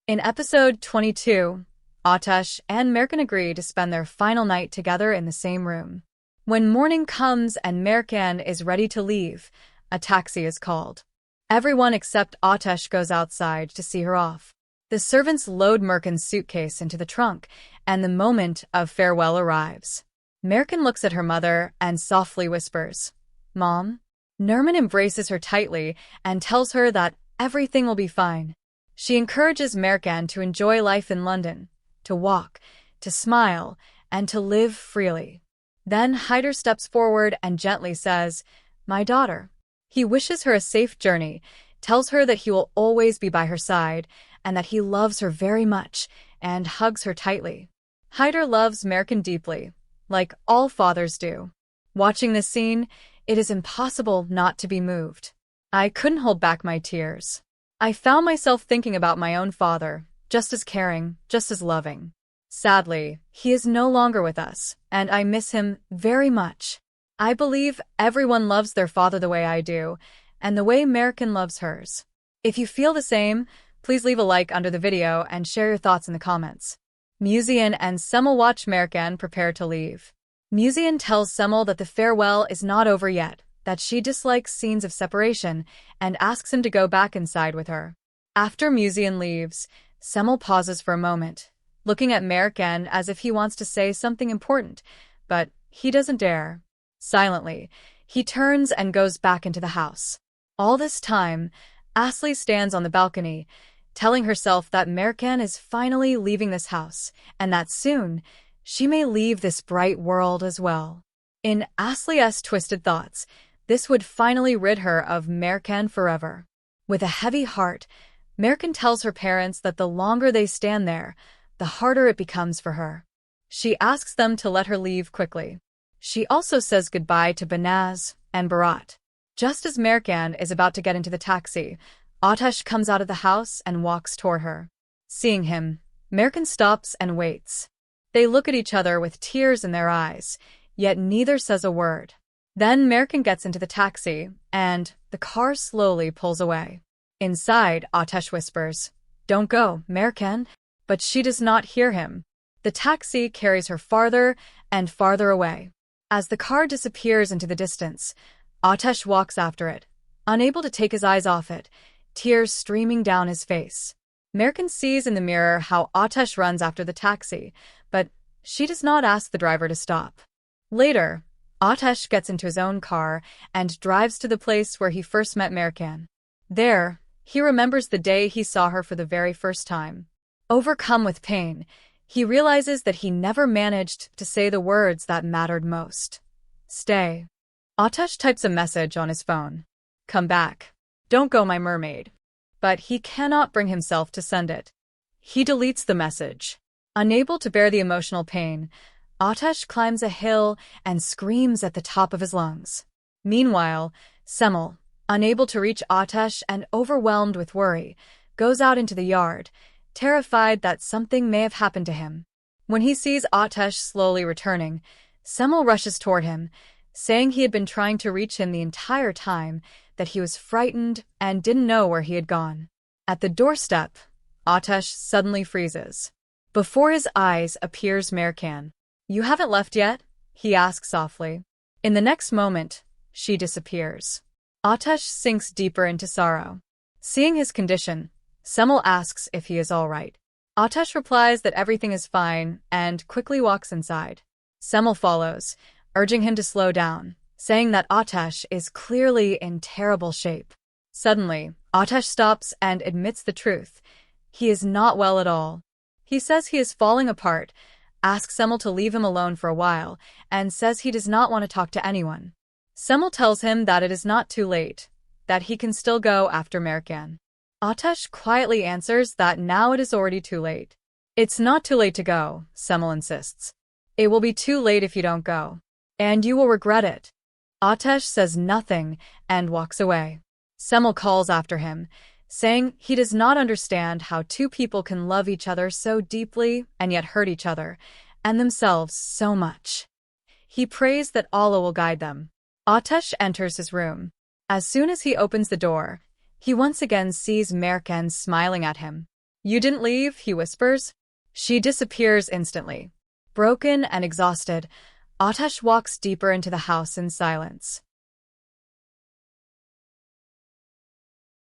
In episode 22, Atesh and Merkan agree to spend their final night together in the same room. When morning comes and Merkan is ready to leave, a taxi is called. Everyone except Atesh goes outside to see her off. The servants load Merkan's suitcase into the trunk, and the moment of farewell arrives. Merkan looks at her mother and softly whispers, "Mom?" Nurman embraces her tightly and tells her that everything will be fine. She encourages Merkan to enjoy life in London, to walk, to smile, and to live freely. Then Hyder steps forward and gently says, "My daughter." He wishes her a safe journey, tells her that he will always be by her side, and that he loves her very much, and hugs her tightly. Hyder loves Merkan deeply, like all fathers do. Watching this scene, it is impossible not to be moved. I couldn't hold back my tears. I found myself thinking about my own father, just as caring, just as loving. Sadly, he is no longer with us, and I miss him very much. I believe everyone loves their father the way I do, and the way Merkan loves hers. If you feel the same, please leave a like under the video and share your thoughts in the comments. Muzian and Semel watch Merkan prepare to leave. Muzian tells Semel that the farewell is not over yet, that she dislikes scenes of separation, and asks him to go back inside with her. After Muzian leaves, Semel pauses for a moment, looking at Merkan as if he wants to say something important, but he doesn't dare. Silently, he turns and goes back into the house. All this time, Asli stands on the balcony, telling herself that Merkan is finally leaving this house, and that soon, she may leave this bright world as well. In Asli's twisted thoughts, this would finally rid her of Merkan forever. With a heavy heart, Merkan tells her parents that the longer they stand there, the harder it becomes for her. She asks them to let her leave quickly. She also says goodbye to Banaz and Barat. Just as Merkan is about to get into the taxi, Atesh comes out of the house and walks toward her. Seeing him, Merkan stops and waits. They look at each other with tears in their eyes, yet neither says a word. Then Merkan gets into the taxi, and the car slowly pulls away. Inside, Atesh whispers, "Don't go, Merkan," but she does not hear him. The taxi carries her farther and farther away. As the car disappears into the distance, Atesh walks after it, unable to take his eyes off it, tears streaming down his face. Merkan sees in the mirror how Atesh runs after the taxi, but she does not ask the driver to stop. Later, Atesh gets into his own car and drives to the place where he first met Merkan. There, he remembers the day he saw her for the very first time. Overcome with pain, he realizes that he never managed to say the words that mattered most. Stay. Atesh types a message on his phone. Come back. Don't go, my mermaid. But he cannot bring himself to send it. He deletes the message. Unable to bear the emotional pain, Atesh climbs a hill and screams at the top of his lungs. Meanwhile, Semel, unable to reach Atesh and overwhelmed with worry, goes out into the yard, terrified that something may have happened to him. When he sees Atesh slowly returning, Semel rushes toward him, saying he had been trying to reach him the entire time, that he was frightened and didn't know where he had gone. At the doorstep, Atesh suddenly freezes. Before his eyes appears Merkan. "You haven't left yet?" he asks softly. In the next moment, she disappears. Atesh sinks deeper into sorrow. Seeing his condition, Semel asks if he is all right. Atesh replies that everything is fine and quickly walks inside. Semel follows, urging him to slow down, saying that Atesh is clearly in terrible shape. Suddenly, Atesh stops and admits the truth. He is not well at all. He says he is falling apart, asks Semel to leave him alone for a while, and says he does not want to talk to anyone. Semel tells him that it is not too late, that he can still go after Merkan. Atesh quietly answers that now it is already too late. "It's not too late to go," Semel insists. "It will be too late if you don't go. And you will regret it." Atesh says nothing and walks away. Semel calls after him, saying he does not understand how two people can love each other so deeply and yet hurt each other, and themselves so much. He prays that Allah will guide them. Atesh enters his room. As soon as he opens the door, he once again sees Merkan smiling at him. You didn't leave, he whispers. She disappears instantly. Broken and exhausted, Atesh walks deeper into the house in silence.